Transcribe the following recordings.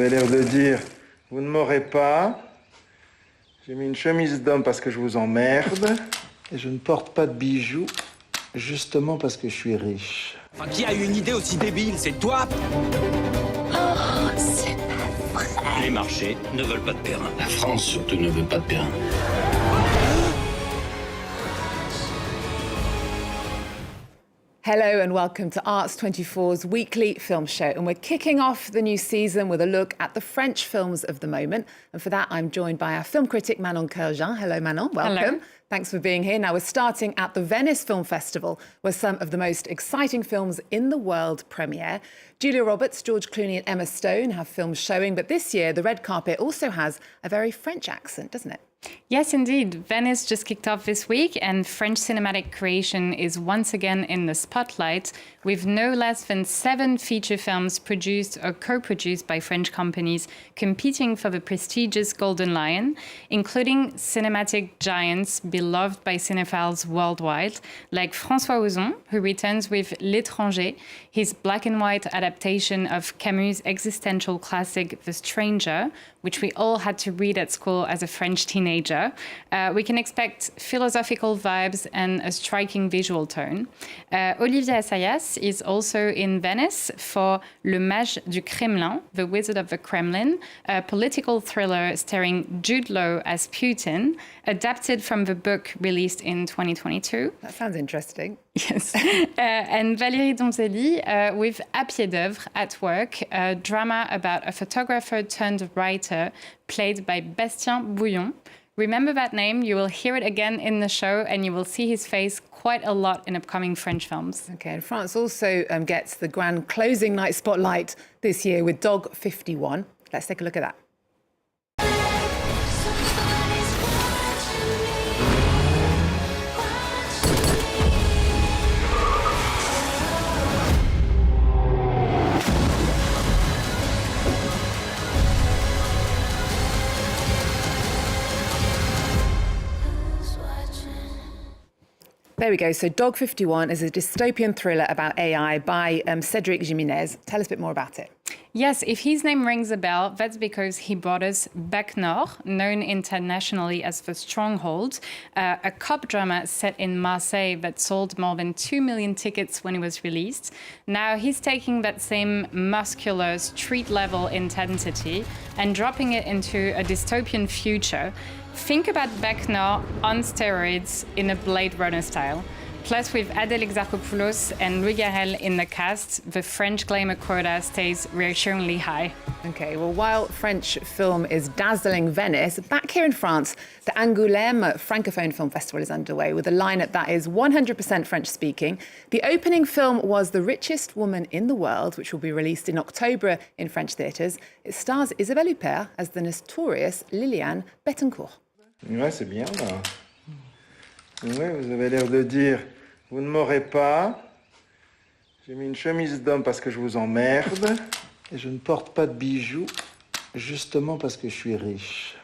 avez l'air de dire, vous ne m'aurez pas. J'ai mis une chemise d'homme parce que je vous emmerde. Et je ne porte pas de bijoux, justement parce que je suis riche. Enfin, qui a eu une idée aussi débile? C'est toi? Oh, c'est pas vrai. Les marchés ne veulent pas de Perrin. La France surtout ne veut pas de Perrin. Hello and welcome to Arts24's weekly film show. And we're kicking off the new season with a look at the French films of the moment. And for that, I'm joined by our film critic, Manon Kerjean. Hello, Manon. Welcome. Hello. Thanks for being here. Now, we're starting at the Venice Film Festival, where some of the most exciting films in the world premiere. Julia Roberts, George Clooney and Emma Stone have films showing. But this year, the red carpet also has a very French accent, doesn't it? Yes, indeed. Venice just kicked off this week and French cinematic creation is once again in the spotlight with no less than 7 feature films produced or co-produced by French companies competing for the prestigious Golden Lion, including cinematic giants beloved by cinephiles worldwide, like François Ozon, who returns with L'Étranger, his black and white adaptation of Camus' existential classic The Stranger, which we all had to read at school as a French teenager. We can expect philosophical vibes and a striking visual tone. Olivier Assayas is also in Venice for Le Mage du Kremlin, The Wizard of the Kremlin, a political thriller starring Jude Law as Putin, adapted from the book released in 2022. That sounds interesting. Yes. And Valérie Donzelli with A Pied d'Œuvre at Work, a drama about a photographer turned writer played by Bastien Bouillon. Remember that name, you will hear it again in the show and you will see his face quite a lot in upcoming French films. OK, and France also gets the grand closing night spotlight this year with Dog 51. Let's take a look at that. There we go. So Dog 51 is a dystopian thriller about AI by Cédric Jimenez. Tell us a bit more about it. Yes, if his name rings a bell, that's because he brought us Bec Nord, known internationally as The Stronghold, a cop drama set in Marseille that sold more than 2 million tickets when it was released. Now he's taking that same muscular, street-level intensity and dropping it into a dystopian future. Think about Bec Nord on steroids in a Blade Runner style. Plus, with Adèle Exarchopoulos and Louis Garrel in the cast, the French glamour quota stays reassuringly high. OK, well, while French film is dazzling Venice, back here in France, the Angoulême Francophone Film Festival is underway with a lineup that is 100% French-speaking. The opening film was The Richest Woman in the World, which will be released in October in French theatres. It stars Isabelle Huppert as the notorious Liliane Bettencourt. Ouais, c'est bien, là. Ouais, vous avez l'air de dire, vous ne m'aurez pas. J'ai mis une chemise d'homme parce que je vous emmerde. Et je ne porte pas de bijoux, justement parce que je suis riche.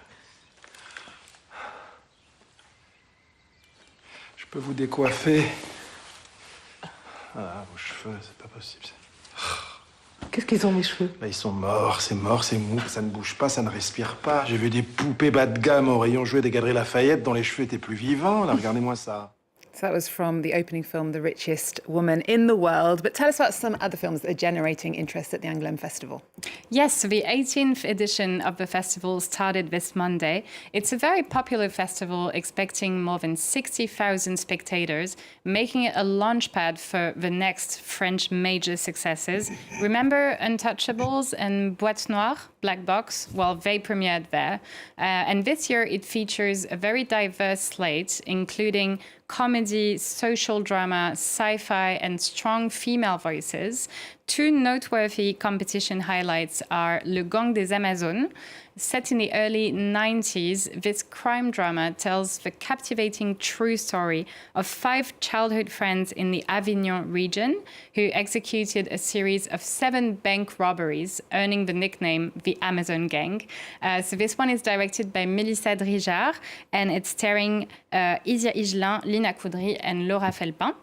Je peux vous décoiffer. Ah, vos cheveux, c'est pas possible. Qu'est-ce qu'ils ont, mes cheveux? Bah, ils sont morts, c'est mou, ça ne bouge pas, ça ne respire pas. J'ai vu des poupées bas de gamme au rayon jouet des Galeries Lafayette dont les cheveux étaient plus vivants. Là, regardez-moi ça. So that was from the opening film, The Richest Woman in the World. But tell us about some other films that are generating interest at the Angoulême Festival. Yes, the 18th edition of the festival started this Monday. It's a very popular festival, expecting more than 60,000 spectators, making it a launchpad for the next French major successes. Remember Untouchables and Boîte Noire, Black Box? Well, they premiered there. And this year it features a very diverse slate, including comedy, social drama, sci-fi, and strong female voices. 2 noteworthy competition highlights are Le Gang des Amazones. Set in the early 90s, this crime drama tells the captivating true story of 5 childhood friends in the Avignon region who executed a series of 7 bank robberies, earning the nickname the Amazon Gang. So this one is directed by Mélissa Drijard, and it's starring Isia Higelin, Lina Coudry, and Laura Felpin.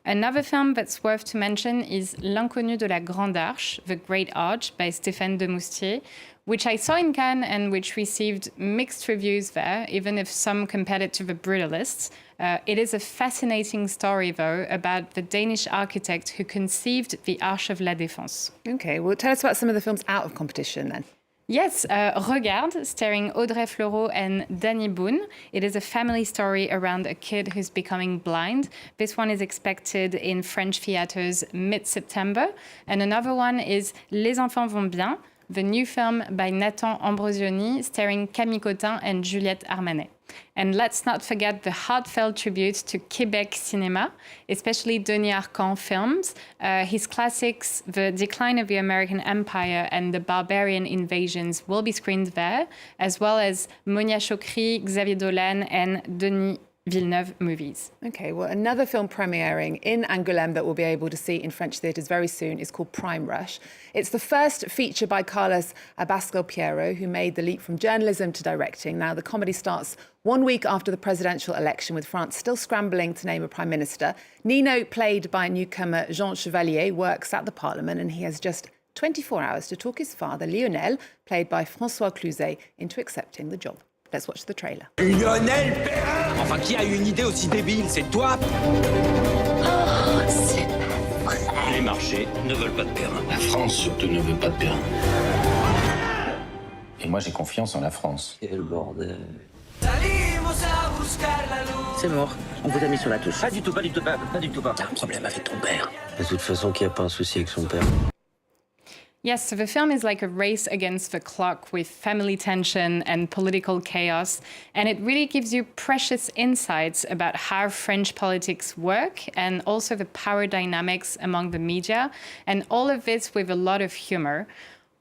Another film that's worth to mention is L'inconnu de la Grande Arche, The Great Arch by Stéphane Demoustier, which I saw in Cannes and which received mixed reviews there, even if some compared it to The Brutalists. It is a fascinating story, though, about the Danish architect who conceived the Arche of la Défense. Okay, well, tell us about some of the films out of competition then. Yes, Regarde, starring Audrey Fleurot and Danny Boone. It is a family story around a kid who's becoming blind. This one is expected in French theatres mid-September. And another one is Les Enfants Vont Bien, the new film by Nathan Ambrosioni, starring Camille Cotin and Juliette Armanet. And let's not forget the heartfelt tribute to Quebec cinema, especially Denis Arcand films. His classics, The Decline of the American Empire and The Barbarian Invasions, will be screened there, as well as Monia Chokri, Xavier Dolan, and Denis Villeneuve movies. Okay, well, another film premiering in Angoulême that we'll be able to see in French theatres very soon is called Prime Rush. It's the first feature by Carlos Abascal Piero, who made the leap from journalism to directing. Now, the comedy starts 1 week after the presidential election, with France still scrambling to name a prime minister. Nino, played by newcomer Jean Chevalier, works at the Parliament, and he has just 24 hours to talk his father, Lionel, played by François Ozon, into accepting the job. Let's watch the trailer. Lionel Perrin. Enfin, qui a eu une idée aussi débile? C'est toi? Oh, c'est pas vrai. Les marchés ne veulent pas de Perrin. La France surtout ne veut pas de Perrin. Et moi j'ai confiance en la France. Quel bordel. C'est mort. On vous a mis sur la touche. Pas du tout, pas du tout, pas du tout. T'as un problème avec ton père. De toute façon, qu'il n'y a pas un souci avec son père. Yes, so the film is like a race against the clock with family tension and political chaos. And it really gives you precious insights about how French politics work and also the power dynamics among the media. And all of this with a lot of humor.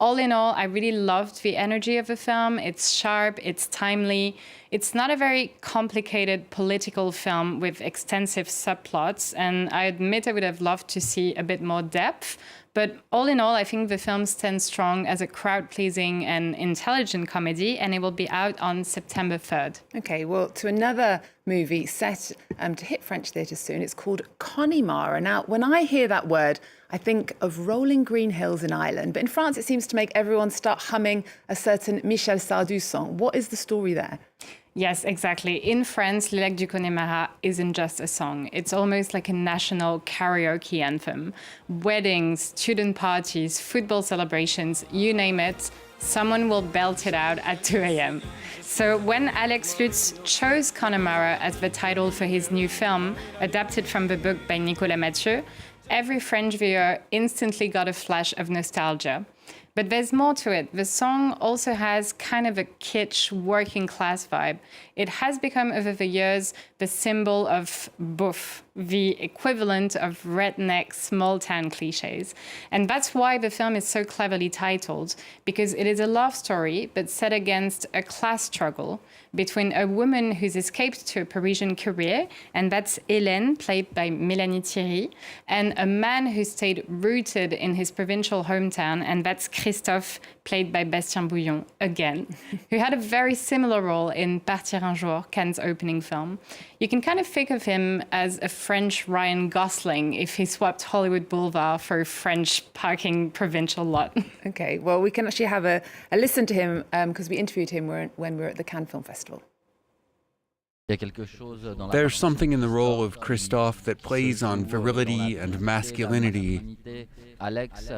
All in all, I really loved the energy of the film. It's sharp, it's timely. It's not a very complicated political film with extensive subplots. And I admit I would have loved to see a bit more depth. But all in all, I think the film stands strong as a crowd-pleasing and intelligent comedy, and it will be out on September 3rd. Okay, well, to another movie set to hit French theatres soon. It's called Connemara. Now, when I hear that word, I think of rolling green hills in Ireland. But in France, it seems to make everyone start humming a certain Michel Sardou song. What is the story there? Yes, exactly. In France, Le Lac du Connemara isn't just a song. It's almost like a national karaoke anthem. Weddings, student parties, football celebrations, you name it, someone will belt it out at 2 a.m. So when Alex Lutz chose Connemara as the title for his new film, adapted from the book by Nicolas Mathieu, every French viewer instantly got a flash of nostalgia. But there's more to it. The song also has kind of a kitsch working class vibe. It has become over the years the symbol of bouffe, the equivalent of redneck small town cliches. And that's why the film is so cleverly titled, because it is a love story, but set against a class struggle between a woman who's escaped to a Parisian career, and that's Hélène, played by Mélanie Thierry, and a man who stayed rooted in his provincial hometown, and that's Christophe, played by Bastien Bouillon, again, who had a very similar role in Partir un jour, Cannes' opening film. You can kind of think of him as a French Ryan Gosling if he swapped Hollywood Boulevard for a French parking provincial lot. Okay, well, we can actually have a listen to him because we interviewed him when we were at the Cannes Film Festival. There's something in the role of Christophe that plays on virility and masculinity. Alex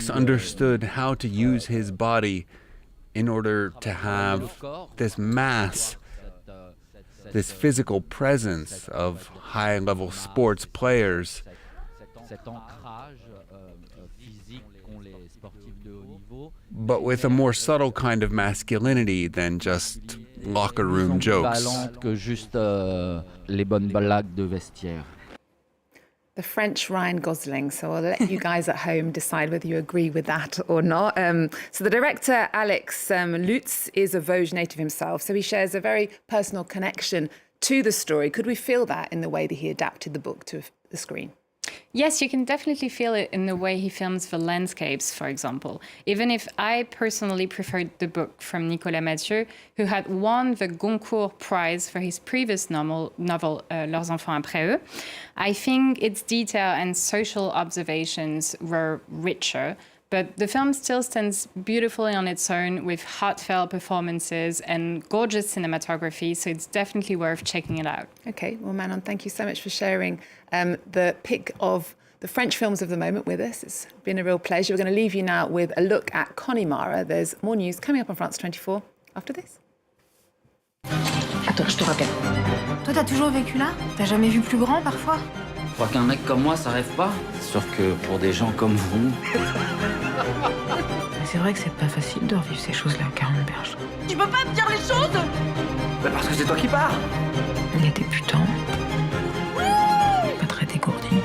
understood how to use his body in order to have this mass, this physical presence of high-level sports players. But with a more subtle kind of masculinity than just locker room jokes. The French Ryan Gosling. So I'll let you guys at home decide whether you agree with that or not. So the director, Alex Lutz, is a Vosges native himself. So he shares a very personal connection to the story. Could we feel that in the way that he adapted the book to the screen? Yes, you can definitely feel it in the way he films the landscapes, for example. Even if I personally preferred the book from Nicolas Mathieu, who had won the Goncourt Prize for his previous novel Leurs enfants après eux, I think its detail and social observations were richer. But the film still stands beautifully on its own with heartfelt performances and gorgeous cinematography, so it's definitely worth checking it out. Okay, well, Manon, thank you so much for sharing the pick of the French films of the moment with us. It's been a real pleasure. We're going to leave you now with a look at Connemara. There's more news coming up on France 24 after this. Attends, je te rappelle. Toi, t'as toujours vécu là? T'as jamais vu plus grand parfois? Je crois qu'un mec comme moi, ça rêve pas. Sauf que pour des gens comme vous... C'est vrai que c'est pas facile de revivre ces choses-là à 40 berges. Tu peux pas me dire les choses? Bah parce que c'est toi qui pars. Il était putain. Pas très dégourdi.